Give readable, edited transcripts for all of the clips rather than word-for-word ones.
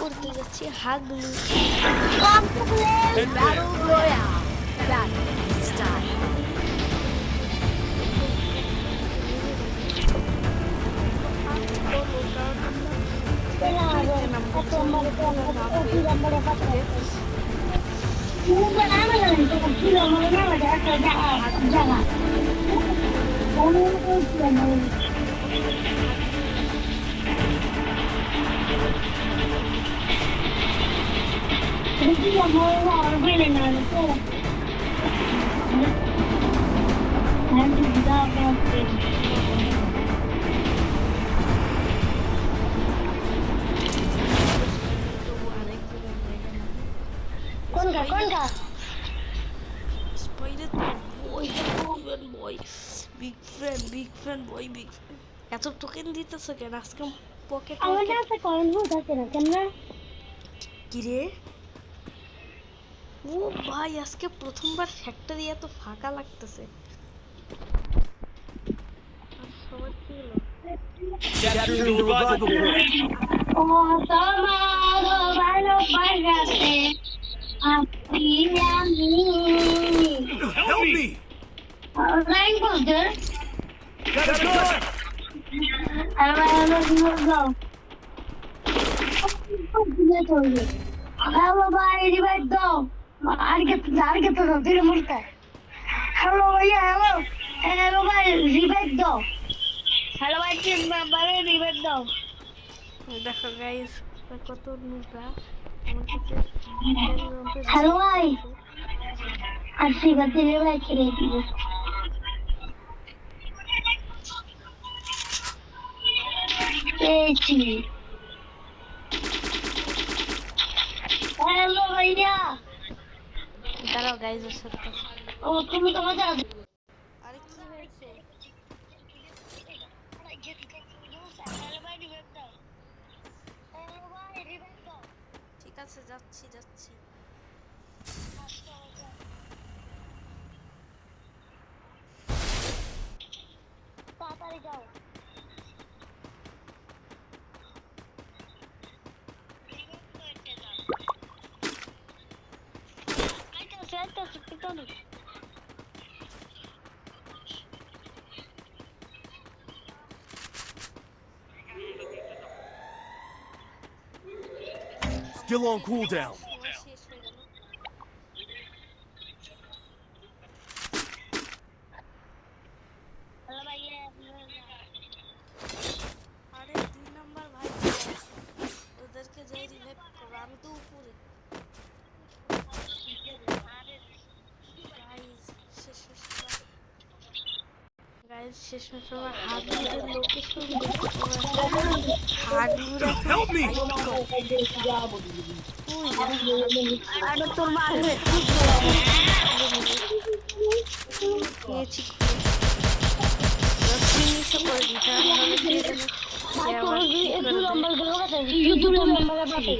করতে যাচ্ছি হাগলু। Battle Royale. Battle style. কোনটা স্পাইডার বয় বিগ ফ্যান বয় বিগ এত টোকেন দিতেছে কেন আজকে পকেট আমার কাছে কয়েন ভূত আছে না কেন কি রে? ও ভাই আজকে প্রথমবার ফ্যাক্টরি এত ফাঁকা লাগতেছে। আর সবার কি হলো? Capturing the revival point. ও তোমারো ভালো পাইগাছে আপনি আমি Help me! লাইন বলতে Got a gun! Hello, bye, revive daw. Arget daw, dire murta. Hello, yeah, hello. Hello, bye, revive daw. Hello, bye, bye, revive daw. দেখো গাইস কত নুবা Hello, bye. Así va a tener la creativa. Hello, ভাইয়া। দাঁড়াও guys ওর সাথে ও তুমি তো মজা আছে। আরে কি হয়েছে? ঠিক আছে যাচ্ছি তাড়াতাড়ি যাও। Still on cooldown. শেষ হয়ে গেল। হ্যালো ভাইয়া। আরে 2 নাম্বার ভাই ওদেরকে যাই রিভাইভ করো আমি তো উপরে। গাইস শেষমেশ আমার হাগলুর লোকেশন হাগলুর এখন Help me! আরে তোর মারবে। নিয়েছি ফিনিশও করে দিতে হবে কে জানে সে আবার কি করে দেয়। ইউটিউব নাম্বার পাঠাই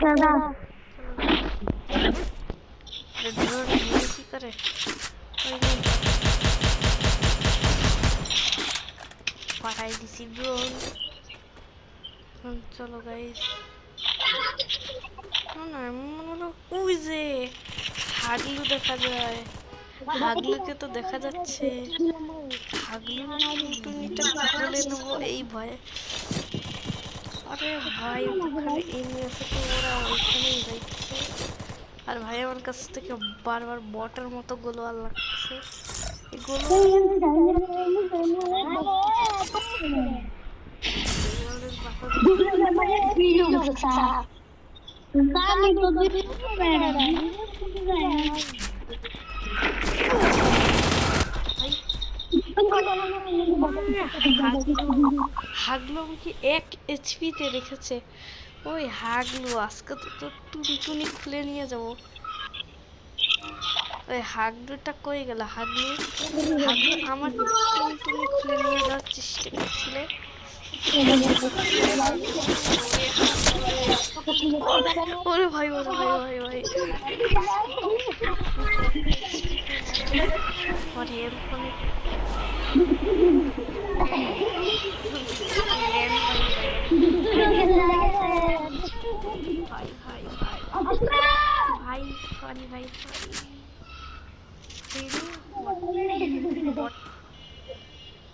দাদা ড্রোন নিয়ে কি করে পাঠাই দিছি ড্রোন। চলো গাইস না মনে হলো ওই যে হাগলু দেখা যায়। হাগলুকে তো দেখা যাচ্ছে। হাগলু টুনিটা বলে নেবো এই ভয়ে। আরে ভাই ওখানে এমনি আছে তো ওরা ওইখানেই যাচ্ছে। আর ভাই আমার কাছ থেকে বারবার বটের মতো গোলওয়াল লাগছে। এই হাগলু কি 1 HP তে রেখেছে। ওই হাগলু আজকে তো টুনি খুলে নিয়ে যাবো। ওই হাগলুটা কই গেল? হাগলু আমার টুনি খুলে নিয়ে যাওয়ার চেষ্টা করছিল। ওরে ভাই ওরে ভাই ভাই ভাই ওরে এরকম ভাই ভাই ভাই ভাই সরি ভাই সরি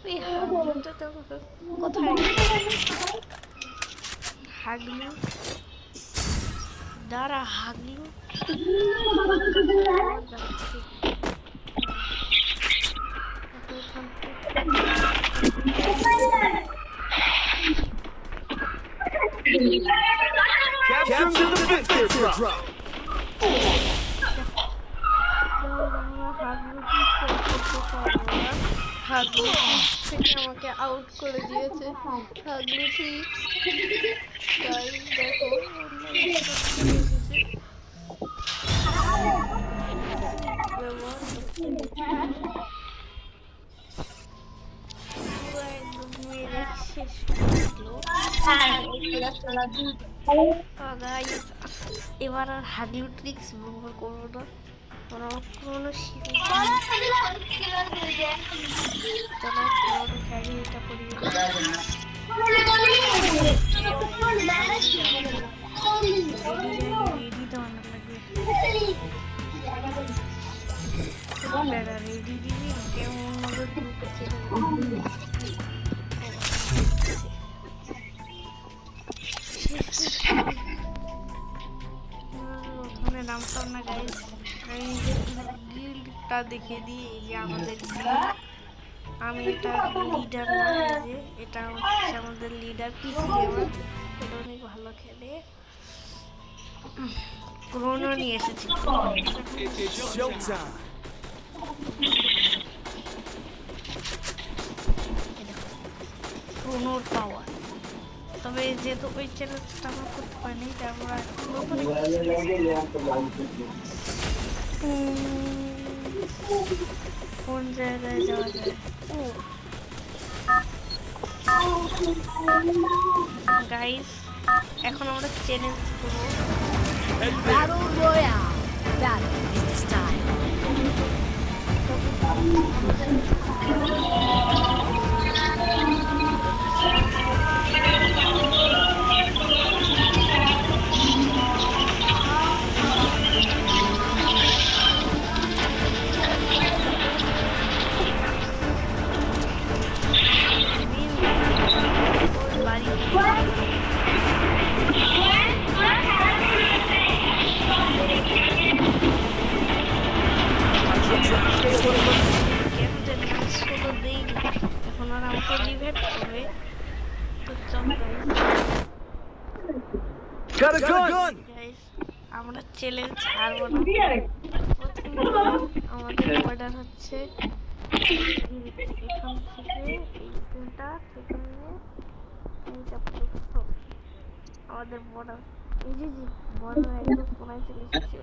ওই হাগলুটা তো কোথায় হাগলু দাঁড়া হাগলু Capture the victor drop. হাগলু থেকে আমাকে আউট করে দিয়েছে হাগলু ঠিক দেখো একদম মেরে শেষ এবার আর হাগলু ট্রিক্স ব্যবহার করবো না কোনো এটা করি রেডি তো অনেক লাগবে রেডি দিবি কেমন গ্রুপে ওখানে নামতাম না গাইস আমি যে গিল্ডটা দেখিয়ে দিই এই যে আমাদের আমি এটা লিডার না এই যে এটা হচ্ছে আমাদের লিডার পিসি গেমার এটা অনেক ভালো খেলে ক্রোনো নিয়ে এসেছি Showtime. ক্রোনোর পাওয়ার তবে যেহেতু ওই চ্যালেঞ্জটা আমরা করতে পারিনি তাই আমরা কোন জায়গায় যাওয়া যায় গাইস এখন আমরা চ্যালেঞ্জ করবো Battle Royale. Battle in style. এখন আর আমাকে রিভাইভ করবে তো চল Got a gun. গাইস আমরা চ্যালেঞ্জ হারবো না আমাদের অর্ডার হচ্ছে এখান থেকে এই তিনটা সেখানে এইটা পর্যন্ত আমাদের বর্ডার এই যে বর্ডার একদম কোনায় চলে এসেছে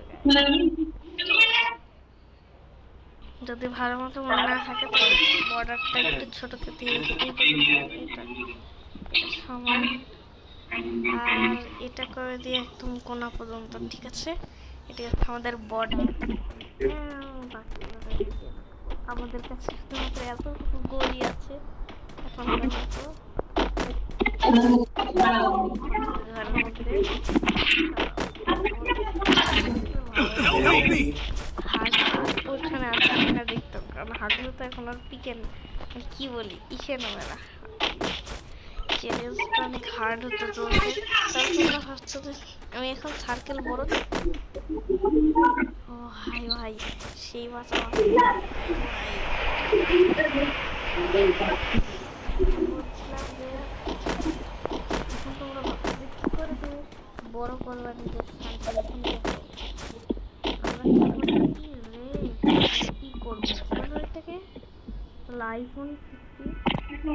যদি ভালো মতো মনে না থাকে তাহলে বর্ডারটা একটু ছোট করতে সময় আর এটা করে দিয়ে একদম কোনা পর্যন্ত ঠিক আছে এটা হচ্ছে আমাদের বর্ডার আমাদের কাছে শুধুমাত্র এতটুকু গলি আছে এখন ঘরের মধ্যে Help me. ওইখানে আছে কিনা দেখতাম কারণ হাগলু তো এখন আর পিকেন কি বলি ইসে নামে না চ্যালেঞ্জটা অনেক হার্ড হতে চলছে তাহলে তোমরা ভাবছো যে আমি এখন সার্কেল বড় ও হাই ভাই সেই বাঁচা বলছিলাম যে এখন তোমরা ভাবছো যে কি করে তুমি বড় করবা নিজের সার্কেল এখন কি করবো থেকে আইফোন 50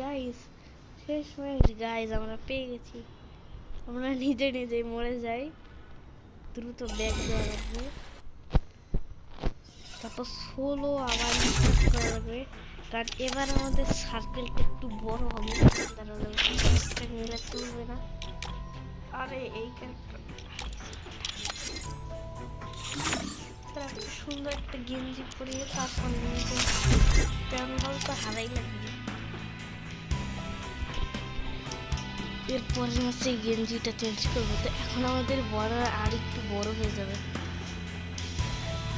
গাইস শেষ ম্যাচ গাইস আমরা পেয়ে গেছি আমরা নিজেই মরে যাই দ্রুত ব্যাক দেওয়া লাগবে তারপর 16 আবার রিস্টার্ট করা যাবে, কারণ এবার আমাদের সার্কেলটা একটু বড় হবে। দাঁড়ানো একটা নিলে চলবে না। আরে এই ক্যারেক্টার সুন্দর একটা গেঞ্জি পরিয়ে তারপর প্যান্ডল তো হারাই লাগবে। এরপর মাসে এই গেঞ্জিটা চেঞ্জ করবো। তো এখন আমাদের বড় আর একটু বড় হয়ে যাবে।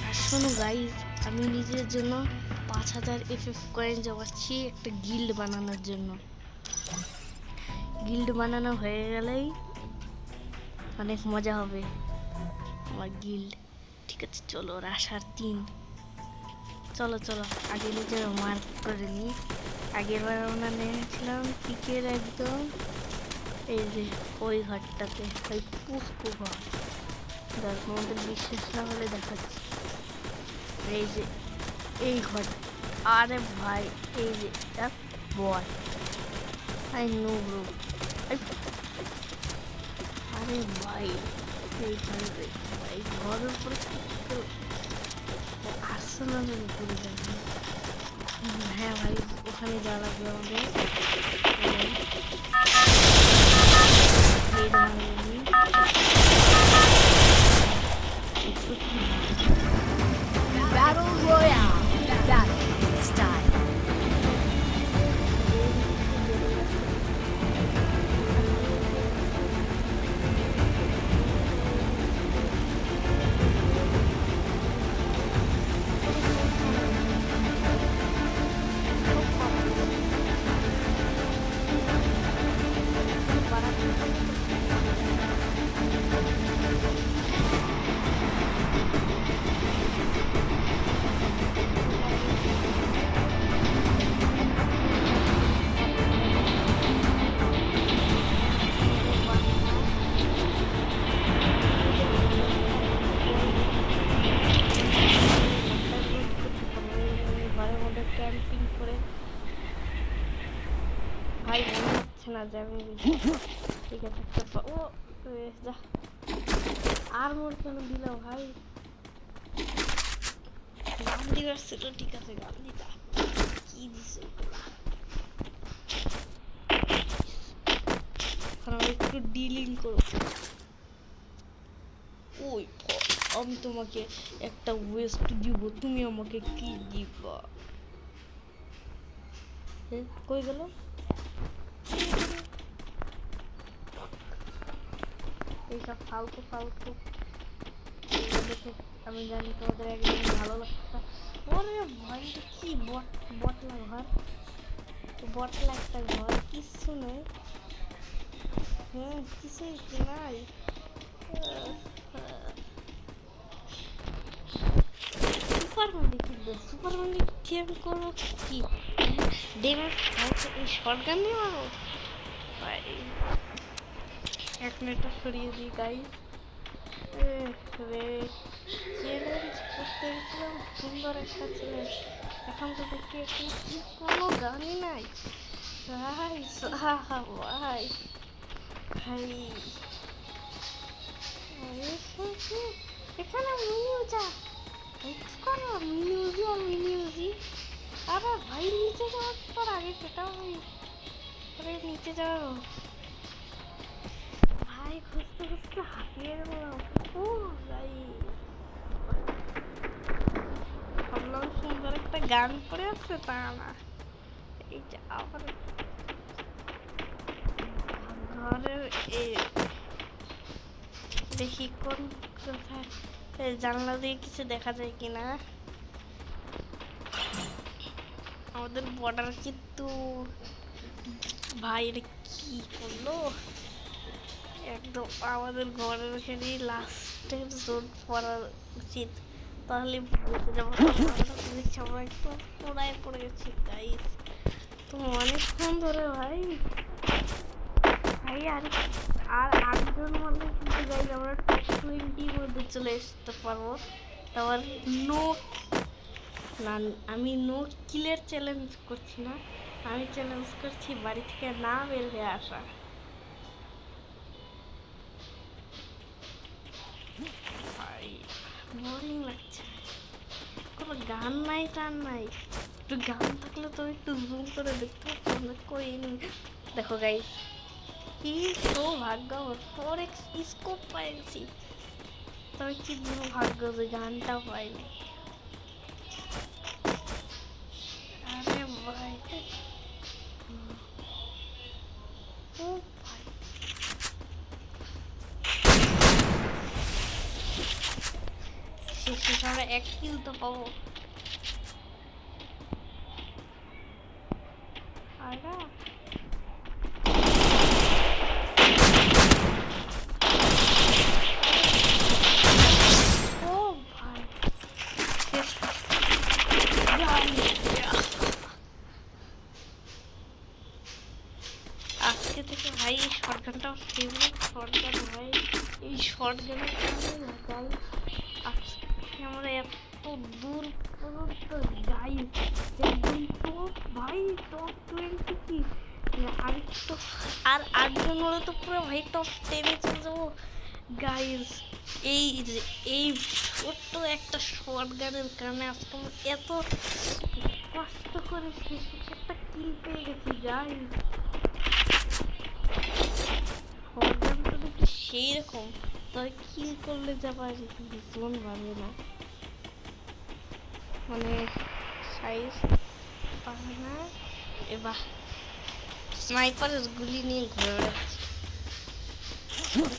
আর শোনো গাইজ, আমি নিজের জন্য 5000 FF কয়েন জমাচ্ছি একটা গিল্ড বানানোর জন্য। গিল্ড বানানো হয়ে গেলেই অনেক মজা হবে আমার গিল্ড। ঠিক আছে চলো, রাশার 3। চলো চলো আগে নিজের মার্ক করে নিই। আগের বার আমরা নিয়েছিলাম পিকের একদম এই যে ওই ঘরটাতে, ওই পুষ্পু ঘর। দেখ আমাদের বিশ্বাস না হলে দেখাচ্ছি, এই যে এই ঘর। আরে ভাই এই যে বল, আই নো ব্রো। আরে ভাই এই ভাই ঘরের উপরে আর্সেনালের উপরে যাবে। হ্যাঁ ভাই ওখানে যাওয়া লাগবে আমাদের। Battle Royale. Battle style. Camping করে ভাই মনে হচ্ছে না যাবে। ঠিক আছে ও যা আর মোর কেন দিল ভাই? গান দিবার ছিল, ঠিক আছে গান দিতা। কি দিছে একটু ডিলিং করো। ওই আমি তোমাকে একটা ওয়েস্ট দিব, তুমি আমাকে কি দিবা? কই গেল? এইসব ফালতু ফালতু দেখে আমি জানি তোমাদের একদম ভালো লাগছে। ওরে ভাই কি বটলা ঘর, বটলা একটা ঘর, কিচ্ছু নয়। কিছুই নাই। সুপারম্যানকে কিনবো, সুপারম্যানকে টিএম করবো কি ড্যামেজ এই শটগান দিয়ে মারো। এক মিনিটটা সরিয়ে দিই গাইস। চ্যালেঞ্জ করতে গেছিলাম সুন্দর একটা চ্যালেঞ্জ, এখন তো দেখি এখন কোনো গানই নাই ভাই। ভাই ভাই এখানে মিনিউজা কি করো? মিনিউজি আর মিনিউজি। আরে ভাই নিচে যাওয়ার পর আগে সেটাও নিচে যাওয়ার ভাই খুঁজতে খুঁজতে হাঁপিয়ে গেলাম। ও ভাই ভাবলাম সুন্দর একটা গান পড়ে আছে, তা না। এই যে আবার ঘরের দেখি কোন কোথায় জানলা দিয়ে কিছু দেখা যায় কিনা। আমাদের বর্ডার কিন্তু ভাই এটা কি করলো? একদম আমাদের ঘরের এখানে লাস্টের জোন পড়া উচিত, তাহলে বেঁচে যাবো। সবাই একটু পোড়ায় পড়ে গেছি গাইস। তো অনেকক্ষণ ধরে ভাই ভাই আর 8জন মধ্যে কিন্তু গাইস আমরা টপ 20 মধ্যে চলে আসতে পারবো। তারপর না, আমি নো কিলের চ্যালেঞ্জ করছি না, আমি চ্যালেঞ্জ করছি বাড়ি থেকে না বের হয়ে আসা। ভাই বোরিং লাগছে, তোর গান নাই টান নাই, একটু গান থাকলে তো একটু জুম করে দেখতে পারতাম। কই দেখো গাইস, কি সৌভাগ্য, 4x স্কোপ পাইছি। তবে কি দুর্ভাগ্য যে গানটা পাইনি। আরে ভাই, ও ভাই, শেষে আমরা 1 কিল তো পাবো। আরে ও ভাই, শেষ। আজকে থেকে ভাই এই শটগানটা ফেভারিট শটগান ভাই। এই শটগানের কারণে ভাই আজকে আমরা এত দূর পর্যন্ত যাই, একদম টপ ভাই, টপ 20 কি আর তো, আর 8 জন হলে তো পুরো ভাই টপ 10 এ চলে যাবো গাইস। এই যে এই ছোট্ট একটা শটগানের কারণে আজকে আমরা এত কষ্ট করে শেষে একটা কিল পেয়ে গেছি গাইস। শটগানটা দেখি সেই রকম, তবে কিল করলে যাবার ভীষণ ভাবে না, মানে সাইজ পাবে না। এবার স্নাইপারের গুলি নিয়ে ঘুরে বেড়াচ্ছি,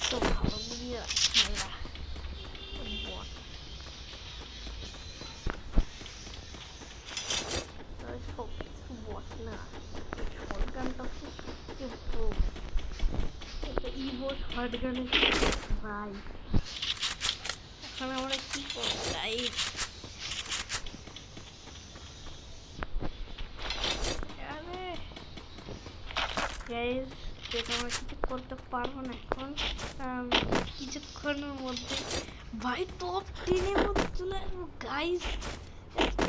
তো ভালো গুলি রাখছি আমরা। বট তবে সব কিছু বট না, শটগানটা খুব ইভো শটগানের ভাই। এখন আমরা কি করবো গাইস? গাইস যেটা আমরা কিছু করতে পারবো না এখন, কিছুক্ষণের মধ্যে ভাই টপ 10 এর মধ্যে চলে আসবো গাইস।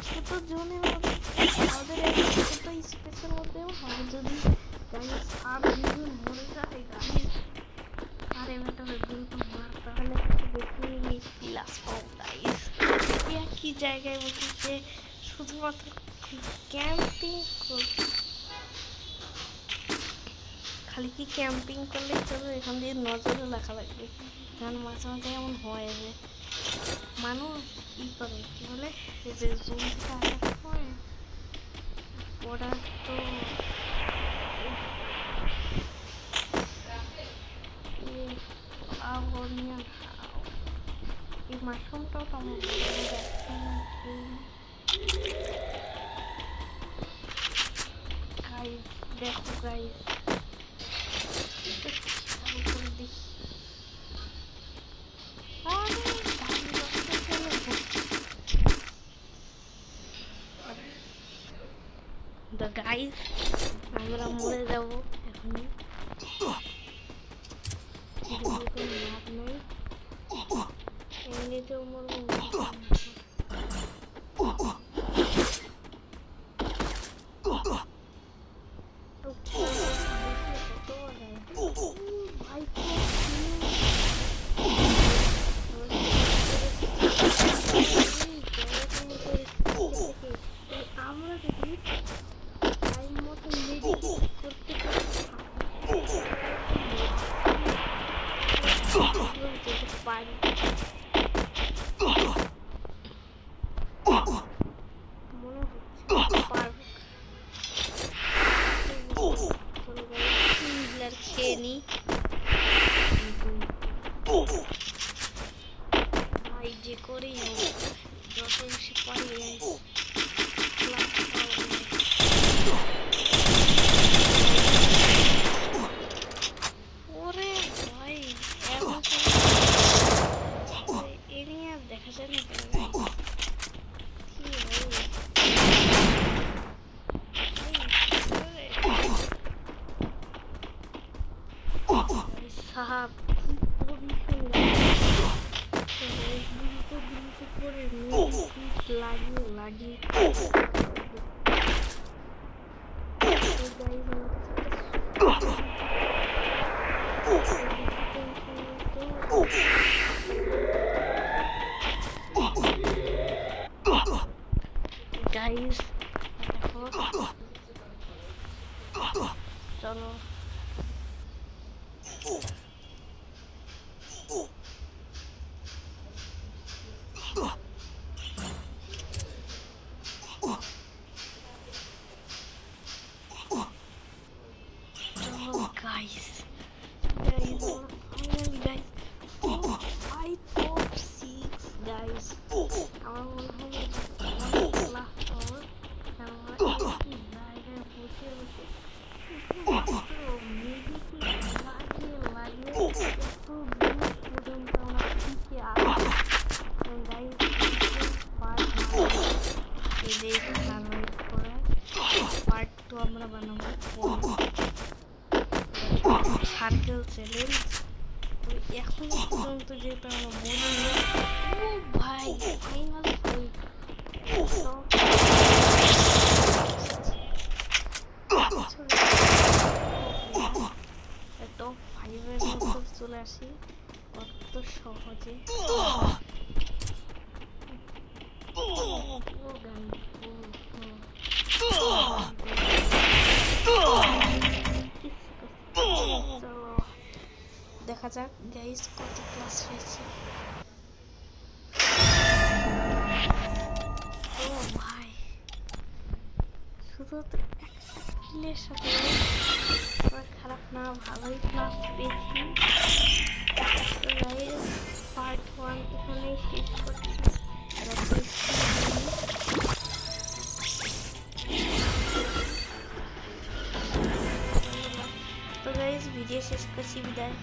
ছোট জোনের মধ্যে আমাদের একটা ছোট স্পেসের মধ্যে হবে যদি গাইস আর দুজন মরে যায় গাইস। আরে বেটা দুটো মার, তাহলে দেখি ক্লাস পাও গাইস। কি জায়গায় বসেছে শুধুমাত্র ক্যাম্পিং করছে, খালি কি ক্যাম্পিং করলে চলো, এখান দিয়ে নজরে রাখা লাগবে। কারণ মাঝে মাঝে এমন হয় যে মানুষ ই করে, কি বলে, এই যে জুম থেকে আসার সময় ওরা তো এই মাশরুমটাও তো আমার গাইস, দেখো গাইস, গাইস আমরা মরে যাবো এখনই, লাভ নেই, এমনিতেও মরবো। আমরা যদি টাইম মতো করতে পারি, মনে হচ্ছে পারবো। খেয়ে নি ভাই, যে করেই হোক যত বেশি পারি ওরে ভাই, এ নিয়ে আর দেখা যায় না কেন সাহাব করে লাগিয়ে গাইস দেখো চলো guys, finally guys, top 5 top 6 guys. আমার মনে হয় অনেক লাস্ট হবে আমরা এই জায়গায় বসে বসে লাগিয়ে এত দূর পর্যন্ত আমরা শিখে আসি গাইস পার্ট এই সার্ভাইভ করে পার্ট 2 আমরা বানাবো সার্কেল চ্যালেঞ্জ তো এখন পর্যন্ত যেহেতু আমরা বলি ও ভাই ফাইনাল টপ 5-এর মধ্যে চলে আসি অত সহজে দেখা যাক গাইস কত ক্লাস হয়েছে ও ভাই শুধু তো একটা কিলের সাথে খারাপ না ভালোই ক্লাস পেয়েছি তো গাইস পার্ট 1 এখানেই শেষ করছি তো গাইস ভিডিও শেষ করছি বিদায়